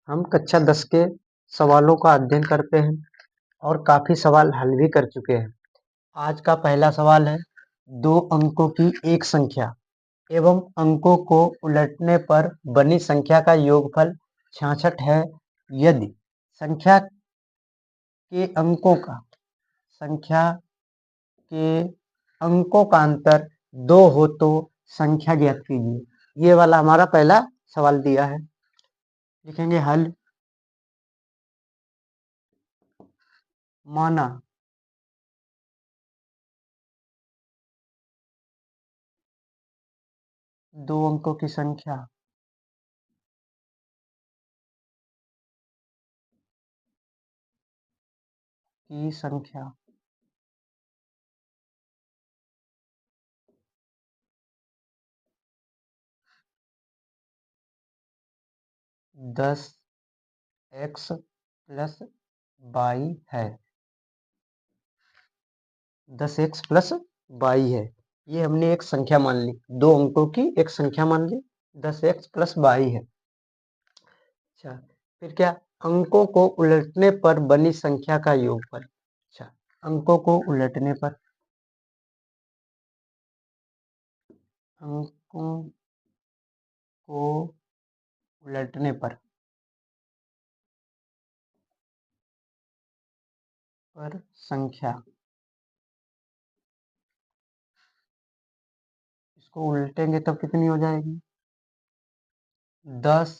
हम कक्षा 10 के सवालों का अध्ययन करते हैं और काफ़ी सवाल हल भी कर चुके हैं। आज का पहला सवाल है, 2 अंकों की एक संख्या एवं अंकों को उलटने पर बनी संख्या का योगफल 66 है यदि संख्या संख्या के अंकों का अंतर 2 हो तो संख्या ज्ञात कीजिए। ये वाला हमारा पहला सवाल दिया है। लिखेंगे हल। माना 2 अंकों की संख्या 10x प्लस y है। 10x प्लस y है। ये हमने एक संख्या मान ली, 2 अंकों की एक संख्या मान ली, 10x प्लस y है। अच्छा, फिर क्या? अंकों को उलटने पर बनी संख्या का योगफल। अच्छा, अंकों को उलटने पर अंकों को उलटने पर संख्या, इसको उलटेंगे तब कितनी हो जाएगी? 10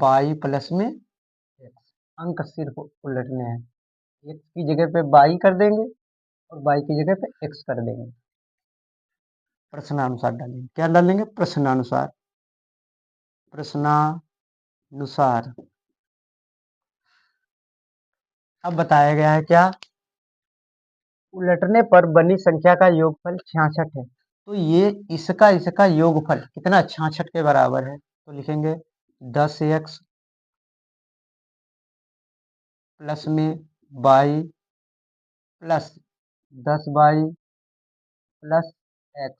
y प्लस में x। अंक सिर्फ उलटने हैं। x की जगह पे y कर देंगे और y की जगह पे x कर देंगे। प्रश्नानुसार डालेंगे। क्या डालेंगे? प्रश्नानुसार। प्रश्नानुसार। अब बताया गया है क्या? उलटने पर बनी संख्या का योगफल 66 है। तो ये इसका योगफल कितना? 66 के बराबर है। तो लिखेंगे 10x प्लस में y plus 10y plus x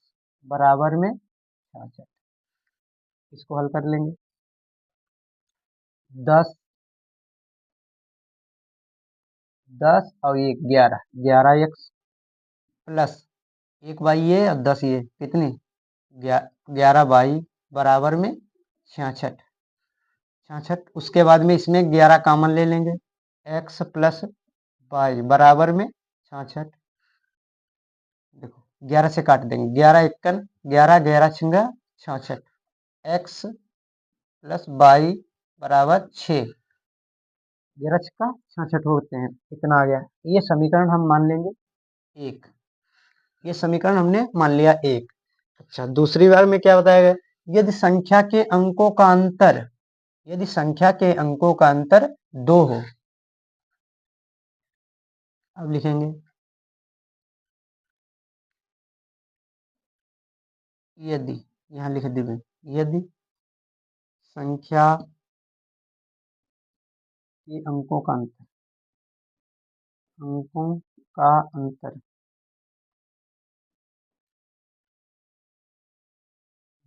बराबर में 66। इसको हल कर लेंगे। 10 और ये 11x प्लस 1y ये और 10 ये कितनी? 11y बराबर में 66। उसके बाद में इसमें 11 कॉमन ले लेंगे। x प्लस y बराबर में 66। देखो 11 से काट देंगे। 11 इक्कन 11, 11 छिंगा 66। x प्लस y बराबर 6। 11 छक्का 66 होते हैं। इतना आ गया। ये समीकरण हम मान लेंगे 1। ये समीकरण हमने मान लिया 1। अच्छा, दूसरी बार में क्या बताया गया? यदि संख्या के अंकों का अंतर 2 हो। अब लिखेंगे यदि, यहां लिख देंगे यदि संख्या के अंकों का अंतर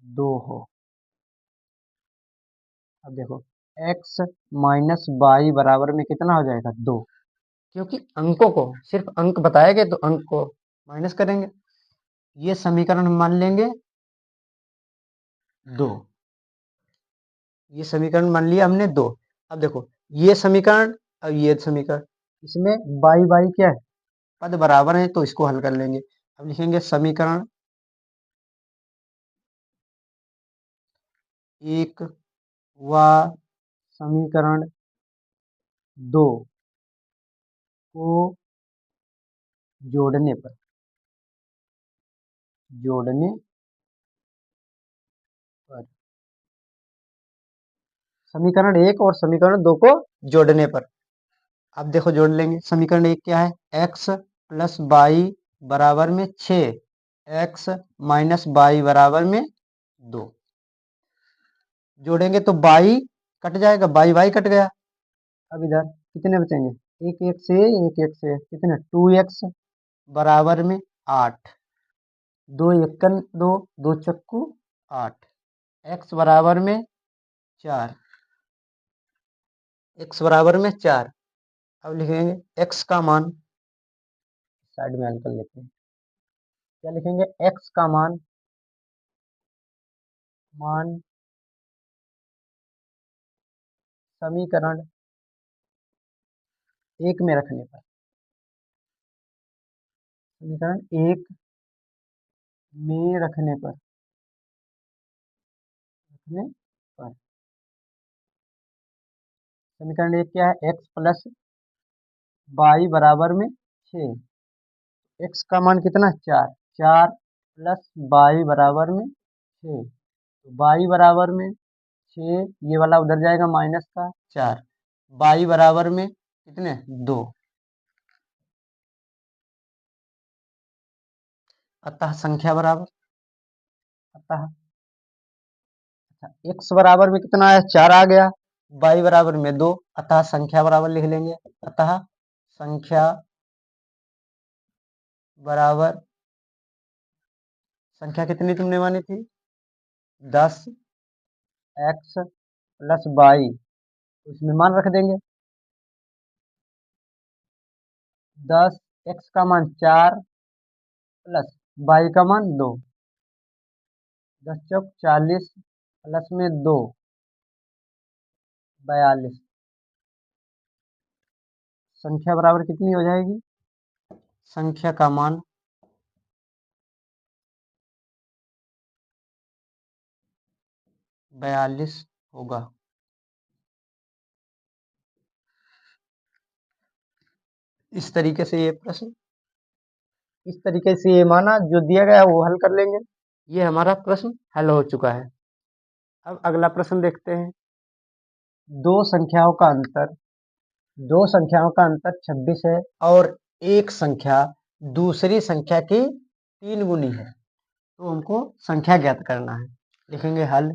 2 हो। अब देखो x माइनस y बराबर में कितना हो जाएगा? 2। क्योंकि अंकों को, सिर्फ अंक बताए गए तो अंक को माइनस करेंगे। ये समीकरण हम मान लेंगे 2। ये समीकरण मान लिया हमने 2। अब देखो ये समीकरण और ये समीकरण, इसमें y क्या है? पद बराबर है, तो इसको हल कर लेंगे। अब लिखेंगे समीकरण 1 व समीकरण 2 को जोड़ने पर समीकरण 1 और समीकरण 2 को जोड़ने पर। अब देखो जोड़ लेंगे। समीकरण 1 क्या है? x प्लस y बराबर में 6, x माइनस y बराबर में 2। जोड़ेंगे तो y कट जाएगा, y कट गया। अब इधर कितने बचेंगे? एक से कितने? 2x बराबर में 8। 2 एकन 2, 2 चक्कू 8। x बराबर में 4। x बराबर में 4। अब लिखेंगे x का मान, साइड में हल कर लेते हैं। क्या लिखेंगे? x का मान समीकरण 1 में रखने पर, समीकरण 1 में रखने पर समीकरण 1 क्या है? x प्लस वाई बराबर में 6। x का मान कितना? 4। 4 प्लस वाई बराबर में 6। तो वाई बराबर में 6, ये वाला उधर जाएगा माइनस का 4। वाई बराबर में कितने? 2। अतः संख्या बराबर, अतः x बराबर में कितना है? 4 आ गया, y बराबर में 2, अतः संख्या बराबर लिख लेंगे। अतः संख्या बराबर, संख्या कितनी तुमने मानी थी? 10x प्लस वाई, उसमें मान रख देंगे। 10x का मान 4 प्लस वाई का मान 2। 10 चौक 40 प्लस में 2, 42। संख्या बराबर कितनी हो जाएगी? संख्या का मान 42 होगा। इस तरीके से ये प्रश्न, इस तरीके से ये माना जो दिया गया है वो हल कर लेंगे। ये हमारा प्रश्न हल हो चुका है। अब अगला प्रश्न देखते हैं। दो संख्याओं का अंतर, 26 है और एक संख्या दूसरी संख्या की 3 गुनी है, तो हमको संख्या ज्ञात करना है। लिखेंगे हल,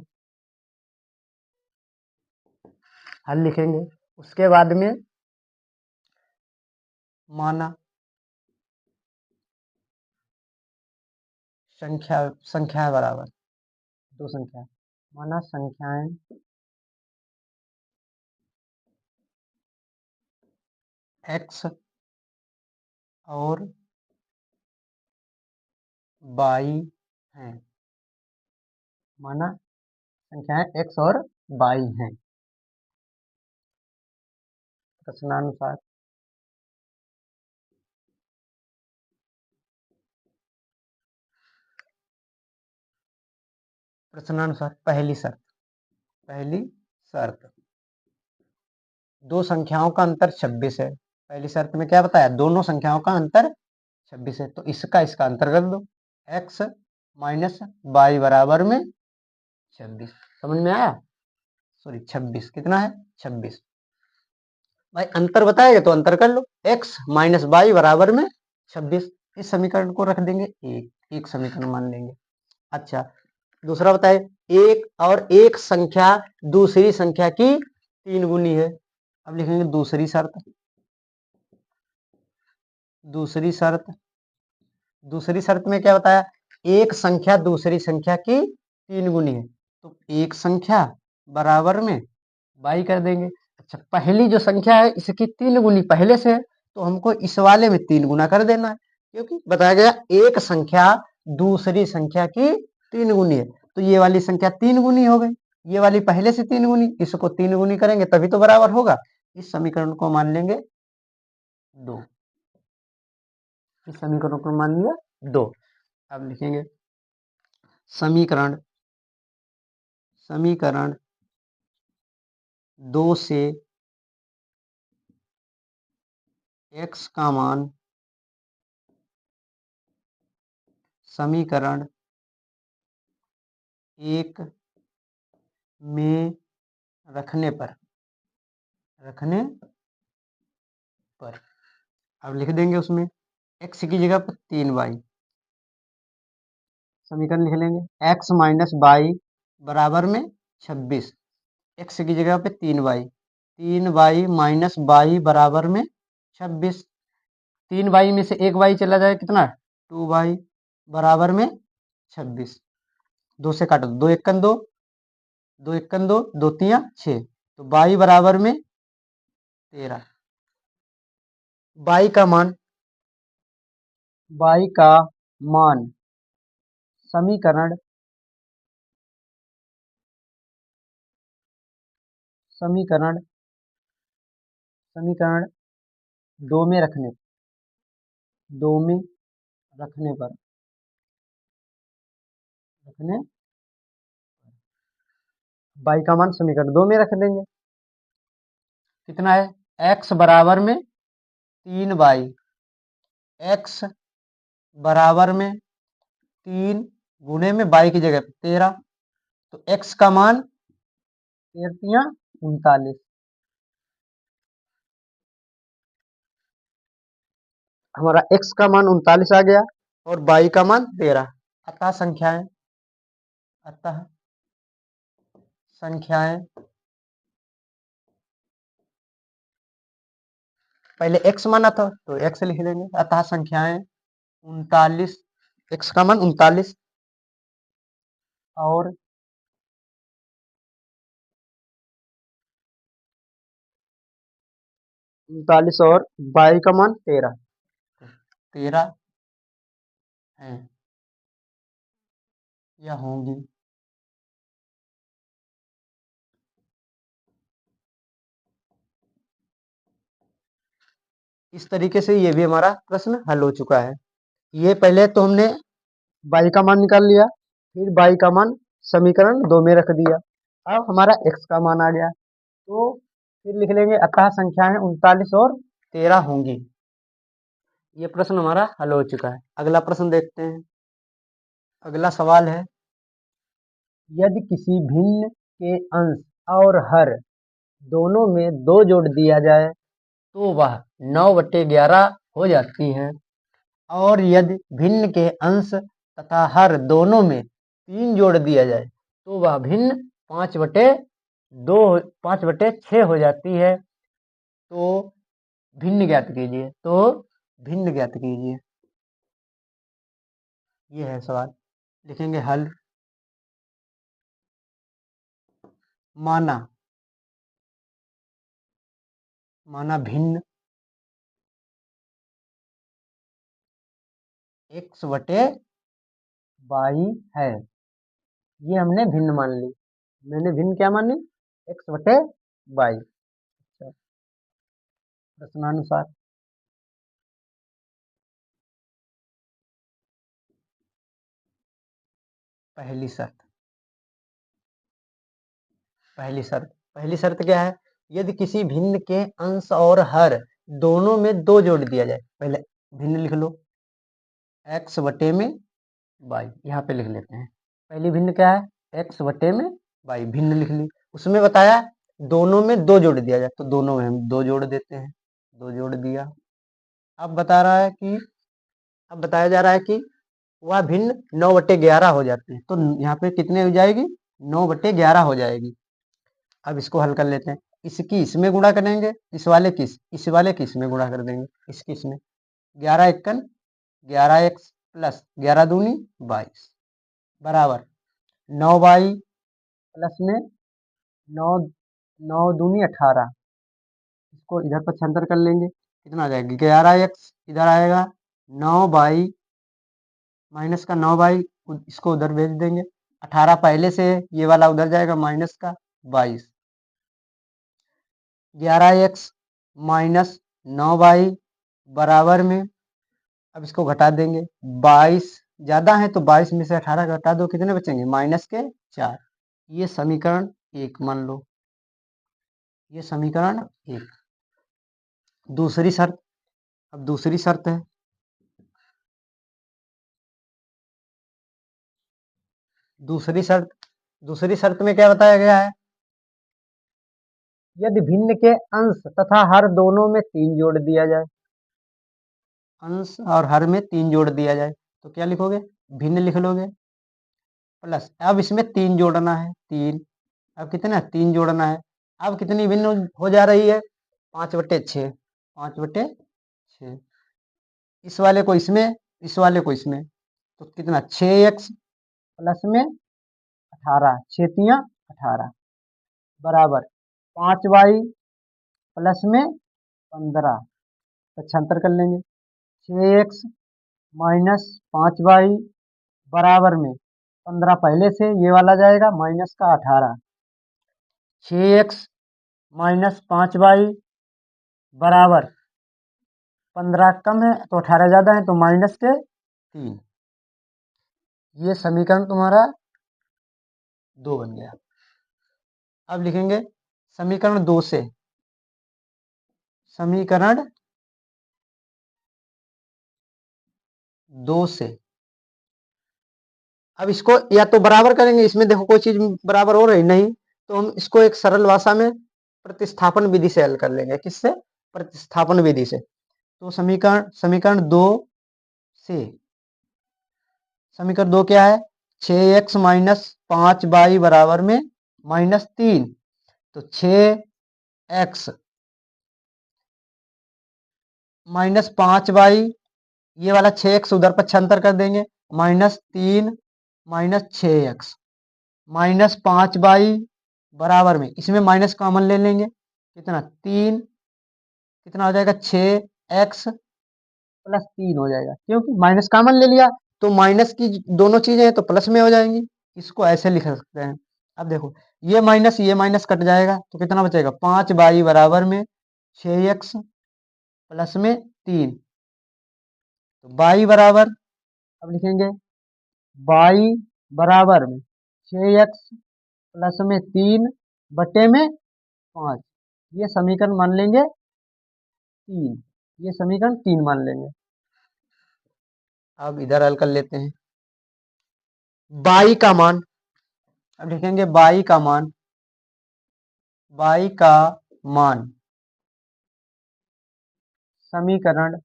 हल लिखेंगे, उसके बाद में माना संख्या बराबर, दो संख्या माना संख्याएं x और y हैं, माना संख्याएं x और y हैं। प्रश्नानुसार पहली शर्त, दो संख्याओं का अंतर 26 है। पहली शर्त में क्या बताया? दोनों संख्याओं का अंतर 26 है, तो इसका अंतर कर दो, x माइनस वाई बराबर में 26। समझ में आया? सॉरी 26 कितना है? 26। भाई अंतर बताएगा तो अंतर कर लो, x माइनस वाई बराबर में 26। इस समीकरण को रख देंगे एक समीकरण मान लेंगे। अच्छा, दूसरा बताए, एक और एक संख्या दूसरी संख्या की 3 गुनी है। अब लिखेंगे दूसरी शर्त, दूसरी शर्त में क्या बताया? एक संख्या दूसरी संख्या की 3 गुनी है, तो एक संख्या बराबर में बाई कर देंगे। अच्छा, पहली जो संख्या है इसकी 3 गुनी पहले से है, तो हमको इस वाले में 3 गुना कर देना है, क्योंकि बताया गया एक संख्या दूसरी संख्या की 3 गुनी है, तो ये वाली संख्या 3 गुनी हो गई, ये वाली पहले से 3 गुनी, इसको 3 गुनी करेंगे तभी तो बराबर होगा। इस समीकरण को मान लेंगे 2, इस समीकरण को मान लिया 2। अब लिखेंगे समीकरण 2 से x का मान समीकरण 1 में रखने पर अब लिख देंगे उसमें x की जगह पर 3y, समीकरण लिख लेंगे x माइनस वाई बराबर में 26, x की जगह पे 3y माइनस वाई बराबर में 26। 3y में से एक y चला जाए कितना? 2y बराबर में 26। 2 से काटो, 2 एकन 2, 2 एकन 2, 2 तियां 6, तो y बराबर में 13। बाई का मान, बाई का मान समीकरण समीकरण समीकरण 2 में रखने 2 में रखने पर रखने बाई का मान समीकरण 2 में रख देंगे। कितना है? x बराबर में 3y, x बराबर में 3 गुणे में y की जगह 13, तो x का मान 13 39, हमारा x का मान 39 आ गया और y का मान 13। अतः संख्याएं पहले x माना था तो x लिख देंगे। अतः संख्याएं 39, x का मान 39 और 39 और y का मान 13 है या होंगी। इस तरीके से ये भी हमारा प्रश्न हल हो चुका है। ये पहले तो हमने y का मान निकाल लिया, फिर y का मान समीकरण 2 में रख दिया। अब हमारा x का मान आ गया, तो फिर लिख लेंगे अतः संख्याएं 39 और 13 होंगी। ये प्रश्न हमारा हल हो चुका है। अगला प्रश्न देखते हैं। अगला सवाल है, यदि किसी भिन्न के अंश और हर दोनों में 2 जोड़ दिया जाए तो वह 9/11 हो जाती है, और यदि भिन्न के अंश तथा हर दोनों में 3 जोड़ दिया जाए तो वह भिन्न 5/6 हो जाती है। तो भिन्न ज्ञात कीजिए। ये है सवाल। लिखेंगे हल। माना भिन्न x/y है। ये हमने भिन्न मान ली। मैंने भिन्न क्या मानी? x/y। प्रश्नानुसार पहली शर्त क्या है? यदि किसी भिन्न के अंश और हर दोनों में 2 जोड़ दिया जाए। पहले भिन्न लिख लो, x/y यहाँ पे लिख लेते हैं। पहली भिन्न क्या है? x/y, भिन्न लिख ली। उसमें बताया दोनों में 2 जोड़ दिया जाए, तो दोनों में हम 2 जोड़ देते हैं। 2 जोड़ दिया। अब बताया जा रहा है कि वह भिन्न 9/11 हो जाती है। तो यहाँ पे कितने हो जाएगी? 9/11 हो जाएगी। अब इसको हल कर लेते हैं। इसकी इसमें गुणा करेंगे, इस वाले की इसमें गुणा कर देंगे, इसकी इसमें। 11 एकन 11x प्लस 11 दूनी 22 बराबर 9y प्लस में 9 दूनी 18। इसको इधर पक्षांतर कर लेंगे, कितना आ जाएगा? 11x इधर आएगा, 9y माइनस का 9y इसको उधर भेज देंगे। 18 पहले से ये वाला उधर जाएगा, माइनस का 22। 11x माइनस 9y बराबर में, अब इसको घटा देंगे। 22 ज्यादा है तो 22 में से 18 घटा दो, कितने बचेंगे? माइनस के 4। ये समीकरण 1 मान लो। ये समीकरण 1। दूसरी शर्त। अब दूसरी शर्त है, दूसरी शर्त में क्या बताया गया है? यदि भिन्न के अंश तथा हर दोनों में 3 जोड़ दिया जाए। अंश और हर में 3 जोड़ दिया जाए तो क्या लिखोगे? भिन्न लिख लोगे। प्लस अब इसमें 3 जोड़ना है, 3। अब कितना? 3 जोड़ना है। अब कितनी भिन्न हो जा रही है? 5/6। 5/6। इस वाले को इसमें, इस वाले को इसमें, तो कितना? 6x प्लस में 18, 6 तियां 18 बराबर 5y प्लस में 15 पचहत्तर कर लेंगे। 6x माइनस 5y बराबर में 15 पहले से ये वाला जाएगा माइनस का 18। 6x माइनस 5y बराबर 15 कम है तो 18 ज़्यादा है तो माइनस के 3। ये समीकरण तुम्हारा 2 बन गया। अब लिखेंगे समीकरण 2 से, समीकरण 2 से अब इसको या तो बराबर करेंगे, इसमें देखो कोई चीज बराबर हो रही नहीं, तो हम इसको एक सरल भाषा में प्रतिस्थापन विधि से हल कर लेंगे। किससे? प्रतिस्थापन विधि से। तो समीकरण 2 से, समीकरण 2 क्या है? 6x माइनस 5y बराबर में माइनस 3। तो 6x माइनस 5y, ये वाला 6x उधर पक्षांतर कर देंगे, minus 3 minus 6x minus 5y बराबर में, इसमें माइनस कॉमन ले लेंगे, कितना 3, कितना हो जाएगा 6x प्लस 3 हो जाएगा, क्योंकि माइनस कॉमन ले लिया तो माइनस की दोनों चीजें हैं तो प्लस में हो जाएंगी। इसको ऐसे लिख सकते हैं। अब देखो ये माइनस कट जाएगा तो कितना बचेगा 5y बराबर में 6x प्लस में 3। तो y बराबर, अब लिखेंगे y बराबर में 6x प्लस में 3 बटे में 5। ये समीकरण मान लेंगे 3, ये समीकरण 3 मान लेंगे। अब इधर हल कर लेते हैं y का मान। अब लिखेंगे y का मान, y का मान समीकरण,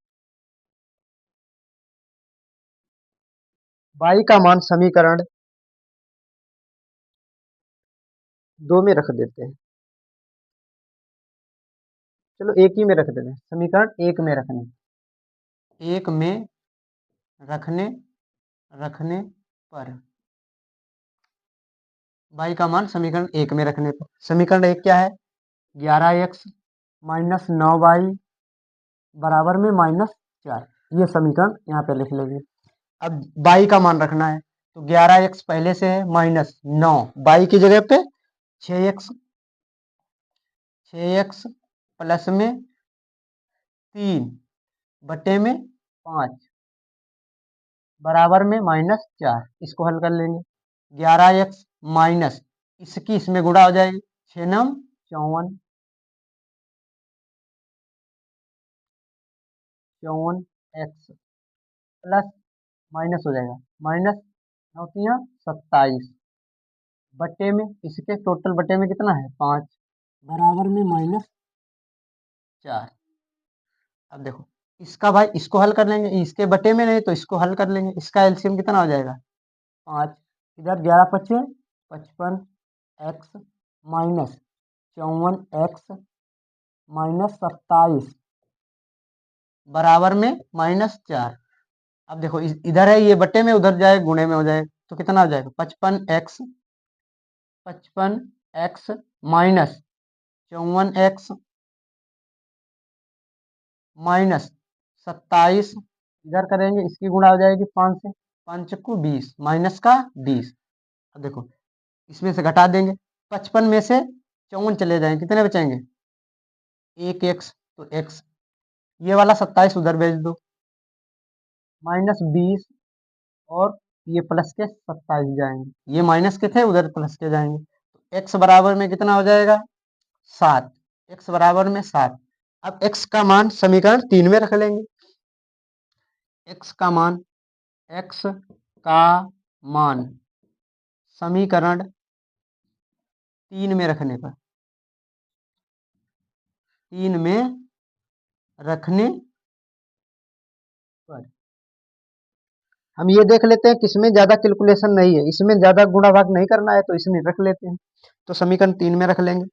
y का मान समीकरण 2 में रख देते हैं। चलो एक ही में रख देते हैं, समीकरण 1 में रखने, 1 में रखने पर y का मान समीकरण 1 में रखने पर, समीकरण 1 क्या है? 11x माइनस 9y बराबर में माइनस 4। ये समीकरण यहाँ पे लिख लेंगे। अब y का मान रखना है तो 11x पहले से है माइनस 9, y की जगह पे 6x प्लस में 3 बटे में 5 बराबर में माइनस 4। इसको हल कर लेंगे। 11x माइनस इसकी इसमें गुणा हो जाएगी, 6 9 54 x प्लस माइनस हो जाएगा, माइनस 9 27 बटे में इसके टोटल बटे में कितना है 5 बराबर में माइनस 4। अब देखो इसका भाई इसको हल कर लेंगे, इसके बटे में नहीं तो इसको हल कर लेंगे। इसका एलसीएम कितना हो जाएगा 5, इधर 11 पचे 55 एक्स माइनस 54 एक्स माइनस 27 बराबर में माइनस 4। अब देखो इधर है ये बटे में, उधर जाए गुणे में हो जाए तो कितना हो जाएगा 55x माइनस 54x माइनस 27, इधर करेंगे इसकी गुणा हो जाएगी 5 से, 5 को 20 माइनस का 20। अब देखो इसमें से घटा देंगे, 55 में से 54 चले जाएंगे, कितने बचेंगे 1x, तो x ये वाला 27 उधर भेज दो, माइनस 20 और ये प्लस के 27 जाएंगे, ये माइनस के थे उधर प्लस के जाएंगे, तो x बराबर में कितना हो जाएगा 7, x बराबर में 7। अब x का मान समीकरण 3 में रख लेंगे। x का मान, x का मान समीकरण 3 में रखने पर, 3 में रखने पर हम ये देख लेते हैं किसमें ज्यादा कैलकुलेशन नहीं है, इसमें ज्यादा गुणा भाग नहीं करना है तो इसमें रख लेते हैं। तो समीकरण 3 में रख लेंगे।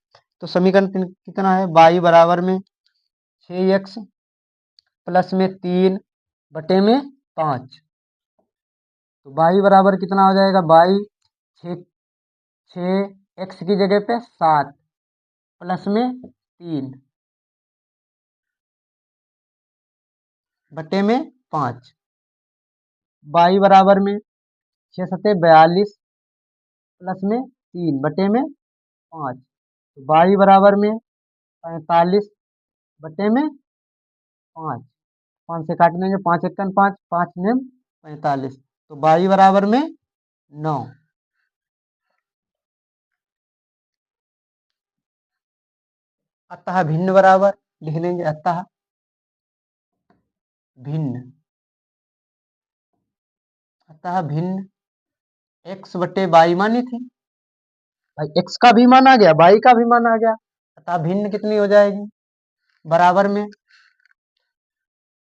तो समीकरण 3 कितना है, y बराबर में 6x प्लस में 3 बटे में 5। तो y बराबर कितना हो जाएगा, y 6x की जगह पे 7 प्लस में 3 बटे में 5, y बराबर में 6 सत्ते 42 प्लस में 3 बटे में 5, तो y बराबर में 45 बटे में 5, 5 से काट देंगे, 5 एकन 5, 5 में 45, तो y बराबर में 9। अतः भिन्न बराबर लिख लेंगे, अतः भिन्न, अतः भिन्न x बटे y मानी थी, भाई x का भी मान आ गया, y का भी मान आ गया, अतः भिन्न कितनी हो जाएगी, बराबर में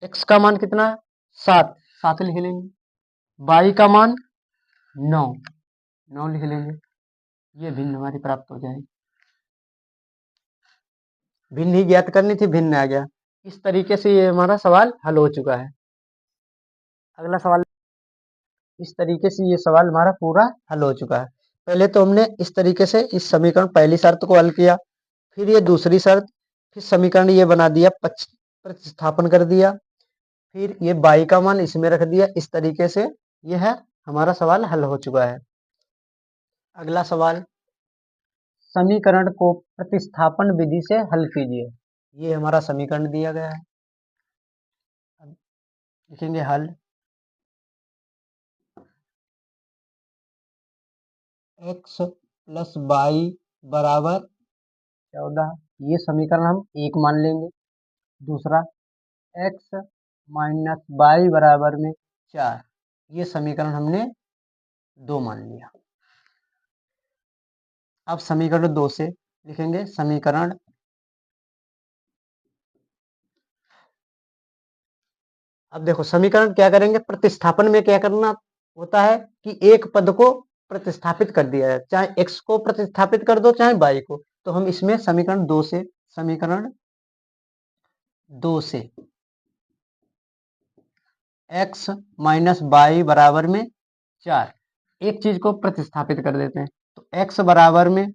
x का मान कितना है 7, 7 लिख लेंगे, y का मान 9, 9 लिख लेंगे, ये भिन्न हमारी प्राप्त हो जाएगी। भिन्न ही ज्ञात करनी थी, भिन्न आ गया। इस तरीके से ये हमारा सवाल हल हो चुका है। अगला सवाल, इस तरीके से ये सवाल हमारा पूरा हल हो चुका है। पहले तो हमने इस तरीके से इस समीकरण पहली शर्त को हल किया, फिर ये दूसरी शर्त, फिर समीकरण ये बना दिया, प्रतिस्थापन कर दिया, फिर ये y का मान इसमें रख दिया। इस तरीके से यह है हमारा सवाल हल हो चुका है। अगला सवाल, समीकरण को प्रतिस्थापन विधि से हल कीजिए। ये हमारा समीकरण दिया गया है, लिखेंगे हल x प्लस y बराबर 14, ये समीकरण हम 1 मान लेंगे। दूसरा x माइनस y बराबर में 4, ये समीकरण हमने 2 मान लिया। अब समीकरण 2 से लिखेंगे समीकरण, अब देखो समीकरण क्या करेंगे, प्रतिस्थापन में क्या करना होता है कि एक पद को प्रतिस्थापित कर दिया जाए, चाहे x को प्रतिस्थापित कर दो चाहे y को। तो हम इसमें समीकरण 2 से, समीकरण 2 से x माइनस y बराबर में 4, एक चीज को प्रतिस्थापित कर देते हैं, तो x बराबर में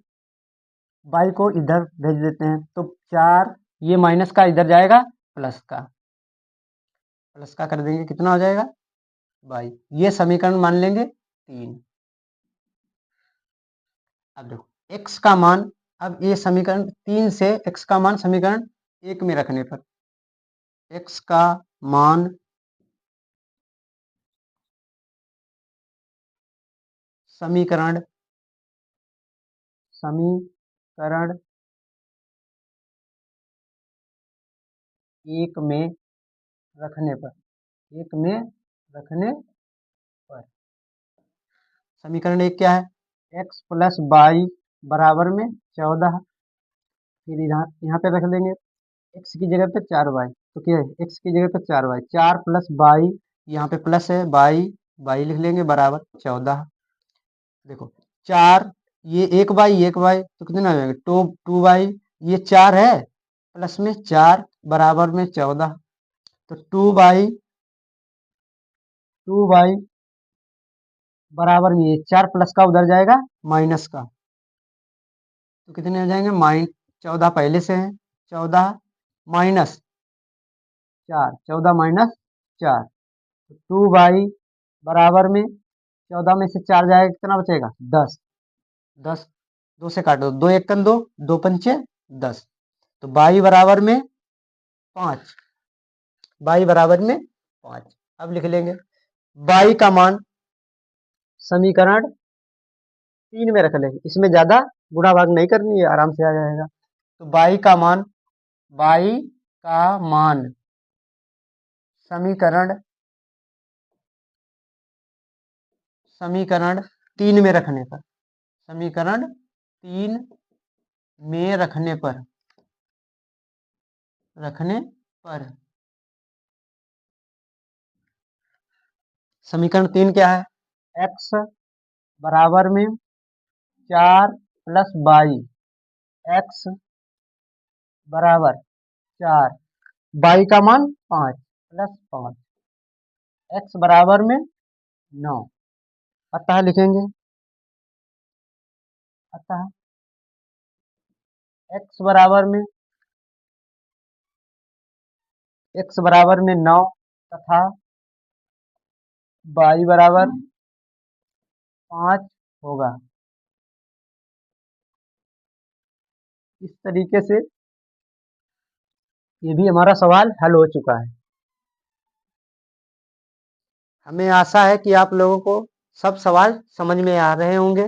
y को इधर भेज देते हैं, तो 4, ये माइनस का इधर जाएगा, प्लस का, प्लस का कर देंगे, कितना हो जाएगा y, ये समीकरण मान लेंगे 3। अब देखो x का मान, अब ये समीकरण 3 से x का मान समीकरण 1 में रखने पर, x का मान समीकरण समीकरण 1 में रखने पर, 1 में रखने पर, समीकरण 1 क्या है, x प्लस y बराबर में 14, फिर यहाँ पे रख देंगे x की जगह पे 4y, तो क्या है x की जगह पे 4y, 4 प्लस y, यहाँ पे प्लस है y लिख लेंगे बराबर 14। देखो 4, ये एक y तो कितना हो जाएगा 2y, ये 4 है प्लस में 4 बराबर में 14, तो 2y बराबर में ये 4 प्लस का उधर जाएगा माइनस का, तो कितने हो जाएंगे 14 पहले से है, 14 माइनस 4, 14 माइनस 4, तो 2y बराबर में 14 में से 4 जाएगा, कितना बचेगा 10, 10 2 से काटो, 2 एकन 2, 2 पंचे 10, तो y बराबर में 5, y बराबर में 5। अब लिख लेंगे y का मान समीकरण 3 में रख लेंगे, इसमें ज्यादा गुणा भाग नहीं करनी है, आराम से आ जाएगा। तो y का मान, y का मान समीकरण समीकरण 3 में रखने पर, समीकरण 3 में रखने पर समीकरण 3 क्या है, x बराबर में 4 प्लस y, x बराबर 4, y का मान 5 प्लस 5, x बराबर में 9, अतः लिखेंगे, अतः x बराबर में 9, तथा y बराबर 5 होगा। इस तरीके से ये भी हमारा सवाल हल हो चुका है। हमें आशा है कि आप लोगों को सब सवाल समझ में आ रहे होंगे।